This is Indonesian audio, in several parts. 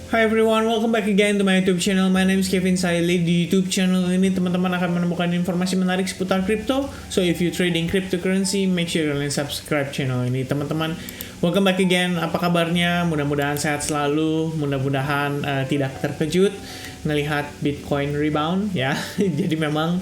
Hi everyone, welcome back again to my YouTube channel. My name is Kevin Saili. Di YouTube channel ini teman-teman akan menemukan informasi menarik seputar kripto. So if you trading cryptocurrency, make sure kalian subscribe channel ini teman-teman. Welcome back again. Apa kabarnya? Mudah-mudahan sehat selalu. Mudah-mudahan tidak terkejut melihat Bitcoin rebound ya. Jadi memang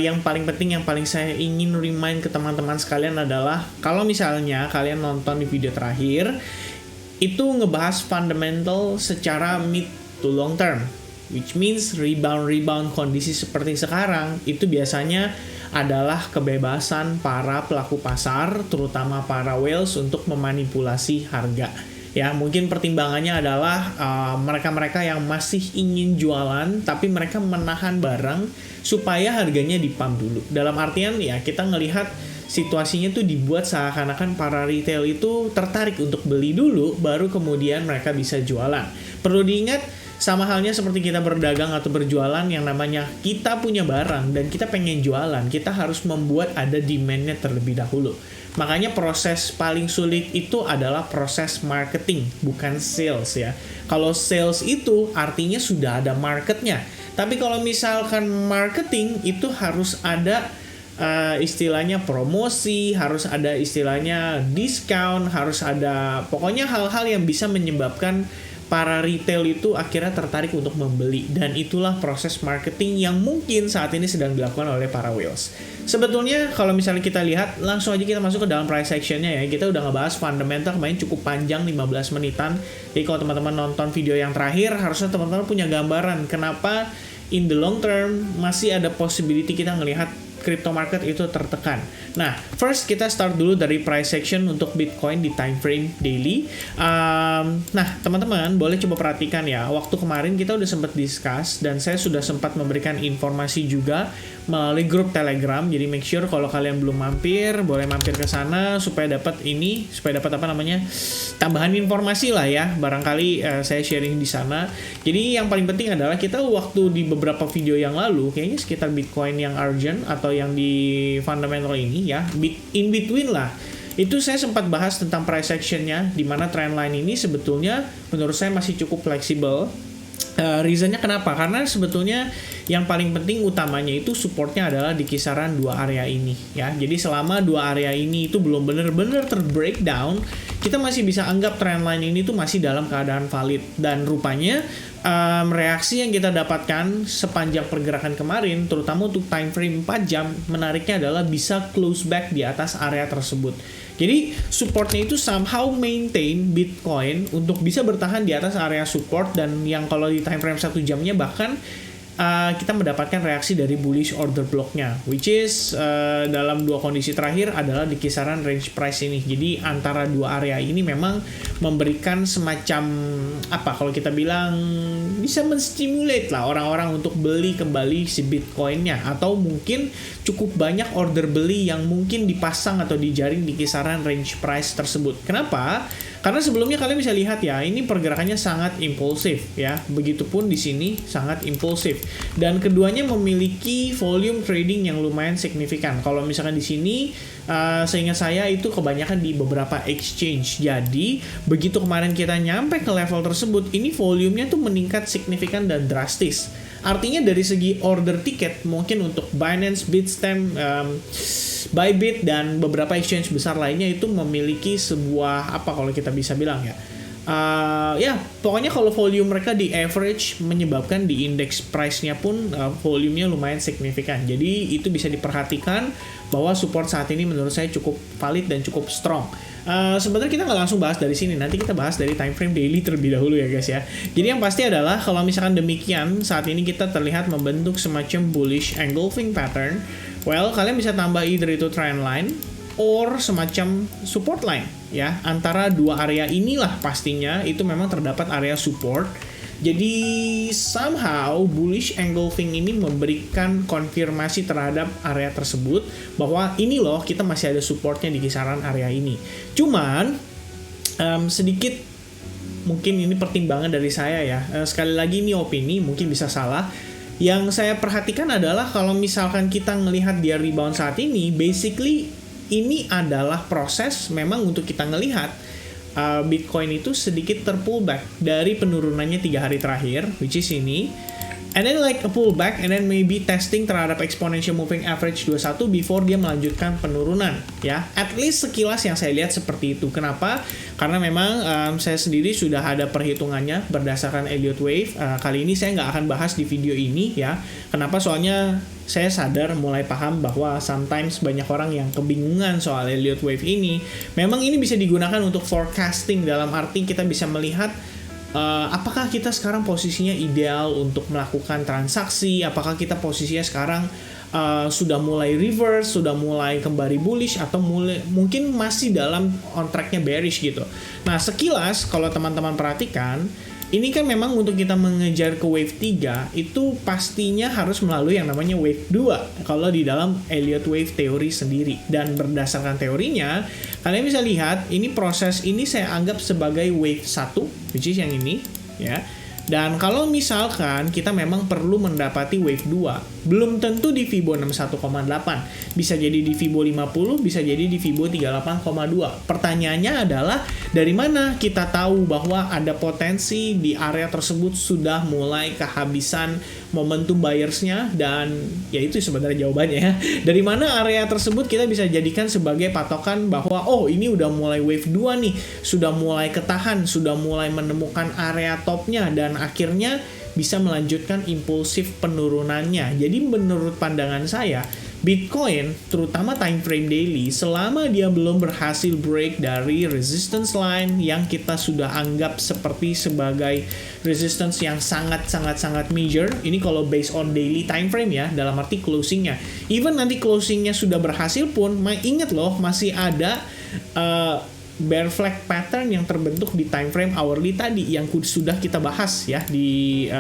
yang paling penting, yang paling saya ingin remind ke teman-teman sekalian adalah kalau misalnya kalian nonton di video terakhir itu ngebahas fundamental secara mid to long term, which means rebound kondisi seperti sekarang itu biasanya adalah kebebasan para pelaku pasar, terutama para whales untuk memanipulasi harga. Ya, mungkin pertimbangannya adalah mereka-mereka yang masih ingin jualan tapi mereka menahan barang supaya harganya di-pump dulu. Dalam artian ya kita ngelihat situasinya tuh dibuat seakan-akan para retail itu tertarik untuk beli dulu, baru kemudian mereka bisa jualan. Perlu diingat, sama halnya seperti kita berdagang atau berjualan, yang namanya kita punya barang dan kita pengen jualan, kita harus membuat ada demand-nya terlebih dahulu. Makanya proses paling sulit itu adalah proses marketing, bukan sales ya. Kalau sales itu artinya sudah ada marketnya. Tapi kalau misalkan marketing itu harus ada istilahnya promosi, harus ada istilahnya diskon, harus ada pokoknya hal-hal yang bisa menyebabkan para retail itu akhirnya tertarik untuk membeli, dan itulah proses marketing yang mungkin saat ini sedang dilakukan oleh para whales. Sebetulnya kalau misalnya kita lihat, langsung aja kita masuk ke dalam price actionnya ya. Kita udah ngebahas fundamental kemarin cukup panjang, 15 menitan. Jadi kalau teman-teman nonton video yang terakhir, harusnya teman-teman punya gambaran kenapa in the long term masih ada possibility kita ngelihat crypto market itu tertekan. Nah, first kita start dulu dari price action untuk Bitcoin di time frame daily. Nah, teman-teman boleh coba perhatikan ya. Waktu kemarin kita udah sempat discuss dan saya sudah sempat memberikan informasi juga melalui grup Telegram. Jadi make sure kalau kalian belum mampir, boleh mampir ke sana supaya dapat tambahan informasi lah ya. Barangkali saya sharing di sana. Jadi yang paling penting adalah kita waktu di beberapa video yang lalu, kayaknya sekitar Bitcoin yang urgent atau yang di fundamental ini ya, in between lah, itu saya sempat bahas tentang price actionnya, di mana trendline ini sebetulnya menurut saya masih cukup fleksibel. Reasonnya kenapa? Karena sebetulnya yang paling penting utamanya itu supportnya adalah di kisaran dua area ini ya. Jadi selama dua area ini itu belum benar-benar terbreakdown, kita masih bisa anggap trendline ini tuh masih dalam keadaan valid. Dan rupanya reaksi yang kita dapatkan sepanjang pergerakan kemarin, terutama untuk time frame 4 jam, menariknya adalah bisa close back di atas area tersebut. Jadi supportnya itu somehow maintain Bitcoin untuk bisa bertahan di atas area support, dan yang kalau di time frame 1 jamnya bahkan kita mendapatkan reaksi dari bullish order blocknya, which is dalam dua kondisi terakhir adalah di kisaran range price ini. Jadi antara dua area ini memang memberikan semacam kalau kita bilang bisa menstimulate lah orang-orang untuk beli kembali si Bitcoinnya, atau mungkin cukup banyak order beli yang mungkin dipasang atau dijaring di kisaran range price tersebut. Kenapa? Karena sebelumnya kalian bisa lihat ya, ini pergerakannya sangat impulsif ya. Begitupun di sini sangat impulsif. Dan keduanya memiliki volume trading yang lumayan signifikan. Kalau misalkan di sini, seingat saya itu kebanyakan di beberapa exchange. Jadi begitu kemarin kita nyampe ke level tersebut, ini volumenya tuh meningkat signifikan dan drastis. Artinya dari segi order tiket, mungkin untuk Binance, Bitstamp, Bybit dan beberapa exchange besar lainnya itu memiliki sebuah kalau kita bisa bilang ya, pokoknya kalau volume mereka di average menyebabkan di index price-nya pun volumenya lumayan signifikan. Jadi itu bisa diperhatikan bahwa support saat ini menurut saya cukup valid dan cukup strong. Sebenarnya kita nggak langsung bahas dari sini, nanti kita bahas dari time frame daily terlebih dahulu ya guys ya. Jadi yang pasti adalah kalau misalkan demikian, saat ini kita terlihat membentuk semacam bullish engulfing pattern. Well, kalian bisa tambah either itu trend line or semacam support line ya. Antara dua area inilah pastinya itu memang terdapat area support. Jadi somehow bullish engulfing ini memberikan konfirmasi terhadap area tersebut bahwa ini loh, kita masih ada supportnya di kisaran area ini. Cuman sedikit mungkin ini pertimbangan dari saya ya. Sekali lagi ini opini, mungkin bisa salah. Yang saya perhatikan adalah kalau misalkan kita ngelihat dia rebound saat ini, basically ini adalah proses memang untuk kita ngelihat Bitcoin itu sedikit terpullback dari penurunannya 3 hari terakhir, which is ini. And then like a pullback and then maybe testing terhadap exponential moving average 21 before dia melanjutkan penurunan ya. At least sekilas yang saya lihat seperti itu. Kenapa? Karena memang saya sendiri sudah ada perhitungannya berdasarkan Elliott Wave. Kali ini saya nggak akan bahas di video ini ya. Kenapa? Soalnya saya sadar mulai paham bahwa sometimes banyak orang yang kebingungan soal Elliott Wave ini. Memang ini bisa digunakan untuk forecasting, dalam arti kita bisa melihat apakah kita sekarang posisinya ideal untuk melakukan transaksi, apakah kita posisinya sekarang sudah mulai reverse, sudah mulai kembali bullish, atau mungkin masih dalam on tracknya bearish gitu. Nah sekilas kalau teman-teman perhatikan, ini kan memang untuk kita mengejar ke wave 3 itu pastinya harus melalui yang namanya wave 2 kalau di dalam Elliott Wave teori sendiri. Dan berdasarkan teorinya, kalian bisa lihat ini proses ini saya anggap sebagai wave 1, which is yang ini ya. Dan kalau misalkan kita memang perlu mendapati wave 2, belum tentu di Fibo 61,8. Bisa jadi di Fibo 50, bisa jadi di Fibo 38,2. Pertanyaannya adalah, dari mana kita tahu bahwa ada potensi di area tersebut sudah mulai kehabisan momentum buyersnya? Dan ya itu sebenarnya jawabannya ya. Dari mana area tersebut kita bisa jadikan sebagai patokan bahwa oh ini udah mulai wave 2 nih, sudah mulai ketahan, sudah mulai menemukan area topnya, dan akhirnya bisa melanjutkan impulsif penurunannya. Jadi menurut pandangan saya, Bitcoin, terutama time frame daily, selama dia belum berhasil break dari resistance line yang kita sudah anggap seperti sebagai resistance yang sangat major, ini kalau based on daily time frame ya, dalam arti closingnya. Even nanti closingnya sudah berhasil pun, ingat loh, masih ada bear flag pattern yang terbentuk di time frame hourly tadi yang sudah kita bahas ya di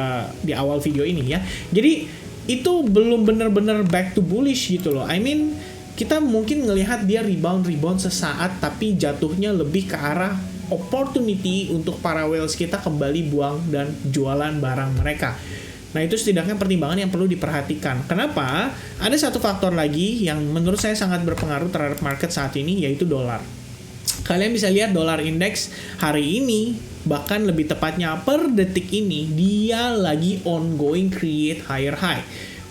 awal video ini ya. Jadi itu belum benar-benar back to bullish gitu loh. I mean, kita mungkin ngelihat dia rebound sesaat, tapi jatuhnya lebih ke arah opportunity untuk para whales kita kembali buang dan jualan barang mereka. Nah itu setidaknya pertimbangan yang perlu diperhatikan. Kenapa? Ada satu faktor lagi yang menurut saya sangat berpengaruh terhadap market saat ini, yaitu dolar. Kalian bisa lihat dolar indeks hari ini, bahkan lebih tepatnya per detik ini, dia lagi ongoing create higher high.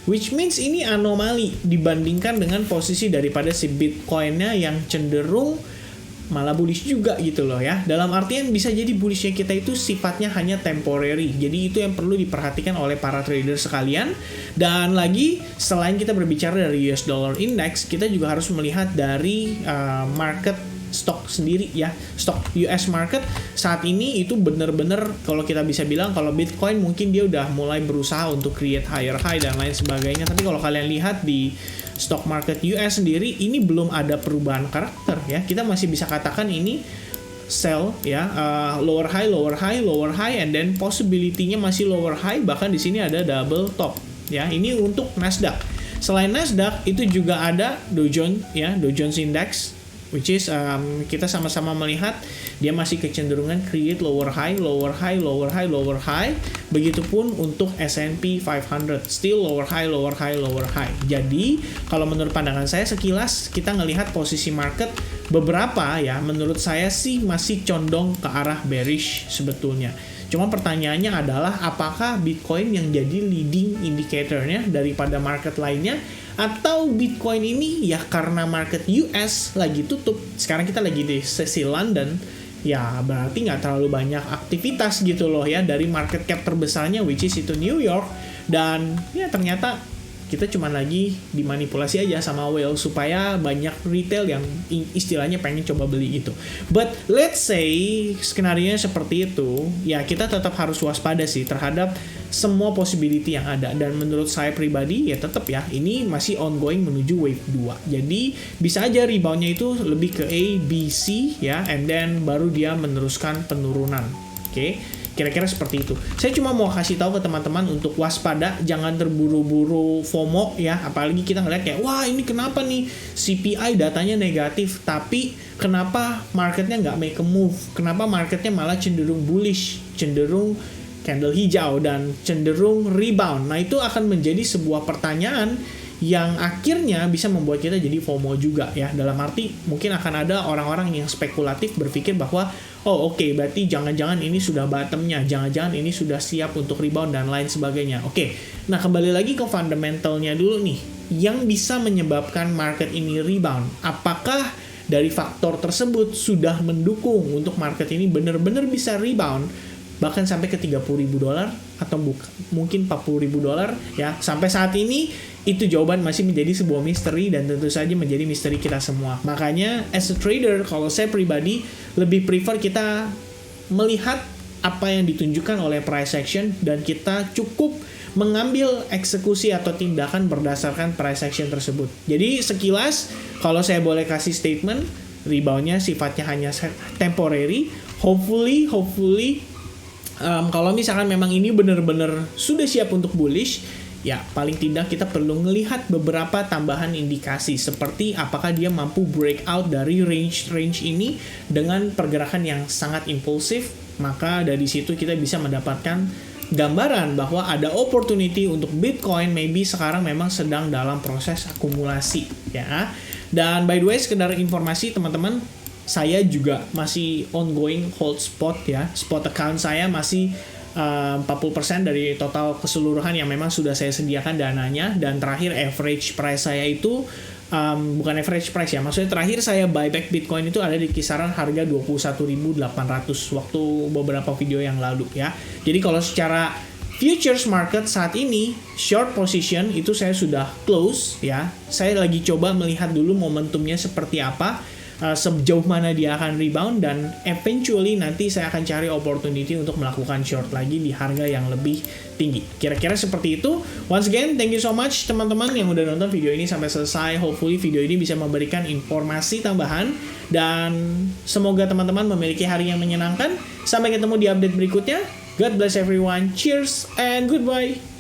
Which means ini anomali dibandingkan dengan posisi daripada si Bitcoin-nya yang cenderung malah bullish juga gitu loh ya. Dalam artian bisa jadi bullishnya kita itu sifatnya hanya temporary. Jadi itu yang perlu diperhatikan oleh para trader sekalian. Dan lagi, selain kita berbicara dari US Dollar Index, kita juga harus melihat dari market stok sendiri ya. Stok US market saat ini itu benar-benar kalau kita bisa bilang kalau Bitcoin mungkin dia udah mulai berusaha untuk create higher high dan lain sebagainya. Tapi kalau kalian lihat di stock market US sendiri, ini belum ada perubahan karakter ya. Kita masih bisa katakan ini sell ya, lower high and then possibility-nya masih lower high, bahkan di sini ada double top ya. Ini untuk Nasdaq. Selain Nasdaq itu juga ada Dow Jones ya, Dow Jones Index, which is kita sama-sama melihat dia masih kecenderungan create lower high. Begitupun untuk S&P 500, still lower high. Jadi kalau menurut pandangan saya sekilas kita ngelihat posisi market beberapa ya, menurut saya sih masih condong ke arah bearish sebetulnya. Cuma pertanyaannya adalah apakah Bitcoin yang jadi leading indicator-nya daripada market lainnya, atau Bitcoin ini ya karena market US lagi tutup, sekarang kita lagi di sesi London, ya berarti nggak terlalu banyak aktivitas gitu loh ya dari market cap terbesarnya, which is itu New York, dan ya ternyata kita cuma lagi dimanipulasi aja sama whale supaya banyak retail yang istilahnya pengen coba beli gitu. But let's say skenario seperti itu, ya kita tetap harus waspada sih terhadap semua possibility yang ada. Dan menurut saya pribadi ya tetap ya, ini masih ongoing menuju wave 2. Jadi bisa aja reboundnya itu lebih ke A, B, C ya, and then baru dia meneruskan penurunan. Oke. Kira-kira seperti itu. Saya cuma mau kasih tahu ke teman-teman untuk waspada, jangan terburu-buru FOMO ya. Apalagi kita ngeliat kayak, wah ini kenapa nih CPI datanya negatif, tapi kenapa marketnya nggak make a move? Kenapa marketnya malah cenderung bullish, cenderung candle hijau, dan cenderung rebound? Nah itu akan menjadi sebuah pertanyaan yang akhirnya bisa membuat kita jadi FOMO juga ya. Dalam arti mungkin akan ada orang-orang yang spekulatif berpikir bahwa oh oke, berarti jangan-jangan ini sudah bottomnya, jangan-jangan ini sudah siap untuk rebound dan lain sebagainya. Oke, nah kembali lagi ke fundamentalnya dulu nih, yang bisa menyebabkan market ini rebound. Apakah dari faktor tersebut sudah mendukung untuk market ini benar-benar bisa rebound bahkan sampai ke $30.000 atau mungkin $40.000 ya. Sampai saat ini itu jawaban masih menjadi sebuah misteri dan tentu saja menjadi misteri kita semua. Makanya as a trader, kalau saya pribadi lebih prefer kita melihat apa yang ditunjukkan oleh price action dan kita cukup mengambil eksekusi atau tindakan berdasarkan price action tersebut. Jadi sekilas kalau saya boleh kasih statement, reboundnya sifatnya hanya temporary. Hopefully kalau misalkan memang ini benar-benar sudah siap untuk bullish, ya paling tidak kita perlu melihat beberapa tambahan indikasi seperti apakah dia mampu breakout dari range ini dengan pergerakan yang sangat impulsif. Maka dari situ kita bisa mendapatkan gambaran bahwa ada opportunity untuk Bitcoin maybe sekarang memang sedang dalam proses akumulasi ya. Dan by the way, sekedar informasi teman-teman, saya juga masih ongoing hold spot ya. Spot account saya masih 40% dari total keseluruhan yang memang sudah saya sediakan dananya. Dan terakhir average price saya itu bukan average price ya, maksudnya terakhir saya buyback Bitcoin itu ada di kisaran harga 21.800 waktu beberapa video yang lalu ya. Jadi kalau secara futures market saat ini short position itu saya sudah close ya. Saya lagi coba melihat dulu momentumnya seperti apa, sejauh mana dia akan rebound, dan eventually nanti saya akan cari opportunity untuk melakukan short lagi di harga yang lebih tinggi. Kira-kira seperti itu. Once again, thank you so much teman-teman yang udah nonton video ini sampai selesai. Hopefully video ini bisa memberikan informasi tambahan dan semoga teman-teman memiliki hari yang menyenangkan. Sampai ketemu di update berikutnya. God bless everyone. Cheers and goodbye.